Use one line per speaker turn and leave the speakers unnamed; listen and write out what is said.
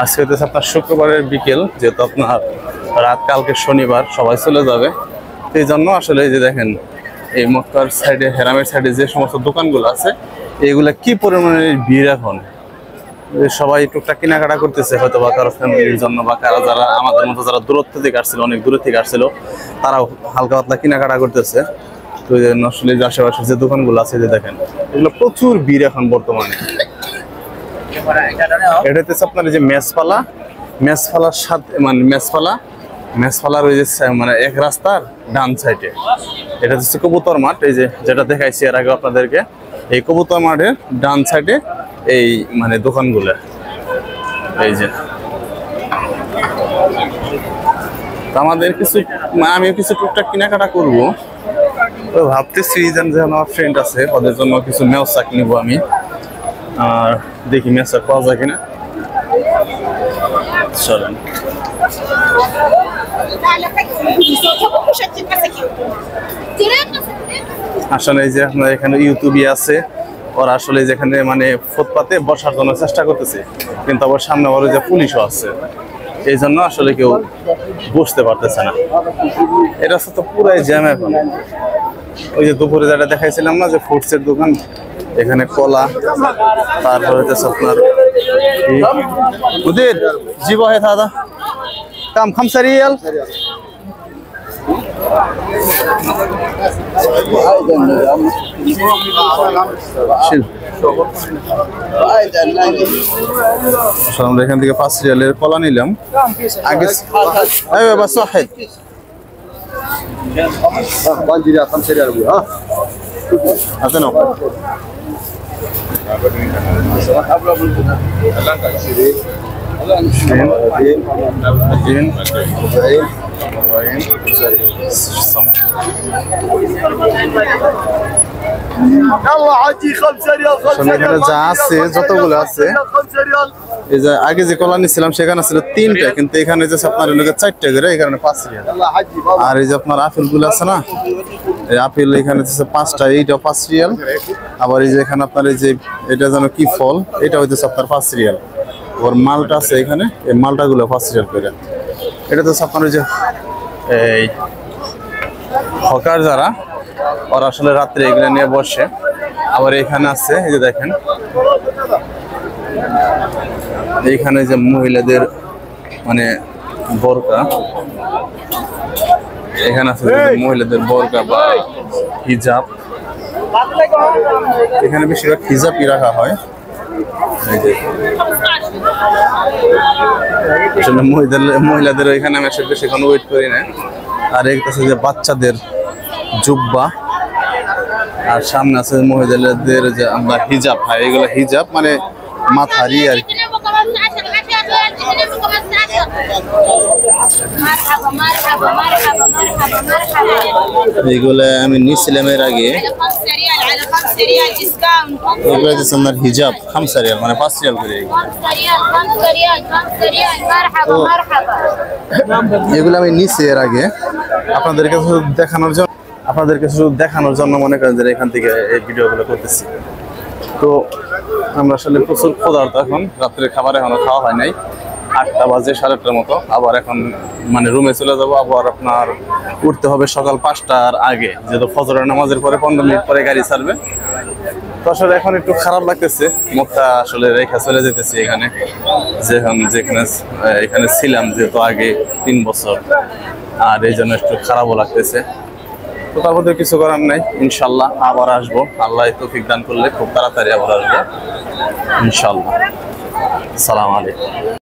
আজকে হচ্ছে আপনার শুক্রবারের বিকেল, যেহেতু আপনার রাত কালকে শনিবার, সবাই চলে যাবে, এই জন্য আসলে এই যে দেখেন এই মক্কার সাইডে, হেরামের সাইডে যে সমস্ত দোকানগুলো আছে এইগুলা কি পরিমাণে ভিড় এখন। সবাই টুকটাক কেনাকাটা করতেছে, হয়তো বা কারো ফ্যামিলির জন্য বা কারো যারা আমাদের মতো যারা দূরত্ব থেকে আসছিল, অনেক দূরে থেকে আসছিল, তারাও হালকা পাতলা কেনাকাটা করতেছে। তো আসলে যে আশেপাশের যে দোকানগুলো আছে যে দেখেন এগুলো প্রচুর ভিড় এখন বর্তমানে। এটা হচ্ছে আপনার এই যে মেসফালার সাথে, মানে মেসফালার ওই যে মানে এক রাস্তার ডান সাইডে এটা হচ্ছে কবুতর মাঠ। এই যে যেটা দেখাইছি এর আগে আপনাদেরকে, এই কবুতর মাঠের ডান সাইডে এই মানে দোকানগুলো। এই যে আমাদের কিছু, আমিও কিছু টুকটাক কেনাকাটা করবো, তো ভাবতেছি যে আমার ফ্রেন্ড আছে ওদের জন্য কিছু মেওসাক নিব আমি, আর দেখি মেওসাক পাওয়া যায় কিনা। চলেন। আসলে এই যে আপনার এখানে ইউটিউবে আছে, ওরা আসলে যেখানে মানে ফুটপাতে বসার জন্য চেষ্টা করতেছে, কিন্তু আবার সামনে আবার যে পুলিশও আছে, এই জন্য আসলে কেউ বসতে পারতেছে না। এটা তো পুরাই জ্যাম এখন। ওই যে দুপুরে যেটা দেখাইছিলাম না যে ফুডসের দোকান, এখানে কলা, তারপরে হচ্ছে আপনার মুদির জীব হয় দাদা কাম খামসা রিয়াল। আমরা এখান থেকে 5 রিয়ালের কলা নিলাম আগে। বাস ওয়াহিদ হাতে নাও। যা আছে যতগুলো আছে, এই যে আগে যে কলা নিচ্ছিলাম সেখানে ছিল 3টা, কিন্তু এখানে যে আপনার 4টা করে, এই কারণে 5 রিয়াল। আর এই যে আপনার আপেল গুলো আছে না, এই আপেল এখানে 5টা, এইটা 5 রিয়াল। আবার এই যে এখানে আপনার এই যে এটা যেন কি ফল, এটা হইতেছে আপনার 5 রিয়াল। ওর মালটা আছে এখানে, এই মালটা গুলো 5 রিয়াল করে। এটা তো আপনার ওই যে এই হকার যারা, ওরা আসলে রাত্রে এগুলো নিয়ে বসে। আবার এখানে আছে এই যে দেখেন, এইখানে যে মহিলাদের মানে বোরকা, এখানে আছে মহিলাদের বোরকা বা হিজাব। এখানে বেশিরভাগ হিজাবই রাখা হয়। আসলে মহিলাদের এখানে আমি আসলে বেশিক্ষণ ওয়েট করি না। আর এই কাছে যে বাচ্চাদের জুব্বা, আর সামনে আছে মহিলাদের যে আমরা হিজাব, হয় এগুলো হিজাব মানে মাথারি আর কি। এইগুলো আমি নিছিলাম এর আগে, আপনার হিজাব 5 রিয়াল মানে 5 রিয়াল করে। এগুলো আমি নিছি এর আগে আপনাদেরকে শুধু দেখানোর জন্য মনে করেন যে এখান থেকে এই ভিডিওগুলো করতেছি। তো আমরা আসলে প্রচুর ক্ষুধার্ত, এখন রাত্রের খাবার এখনো খাওয়া হয় নাই, 8টা বাজে, 8:30টার মতো। আবার এখন মানে রুমে চলে যাব, আবার আপনার উঠতে হবে সকাল 5টার আগে, যেহেতু ফজরের নামাজের পরে 15 মিনিট পরে গাড়ি ছাড়বে। তো আসলে এখন একটু খারাপ লাগতেছে, মুখটা আসলে রেখা চলে যেতেছি এখানে, এখানে ছিলাম যেহেতু আগে 3 বছর, আর এই জন্য একটু খারাপও লাগতেছে। তো তার মধ্যে কিছু করার নাই, ইনশাল্লাহ আবার আসবো, আল্লাহ তৌফিক দান করলে খুব তাড়াতাড়ি আবার আসবো ইনশাল্লাহ। আসসালামু আলাইকুম।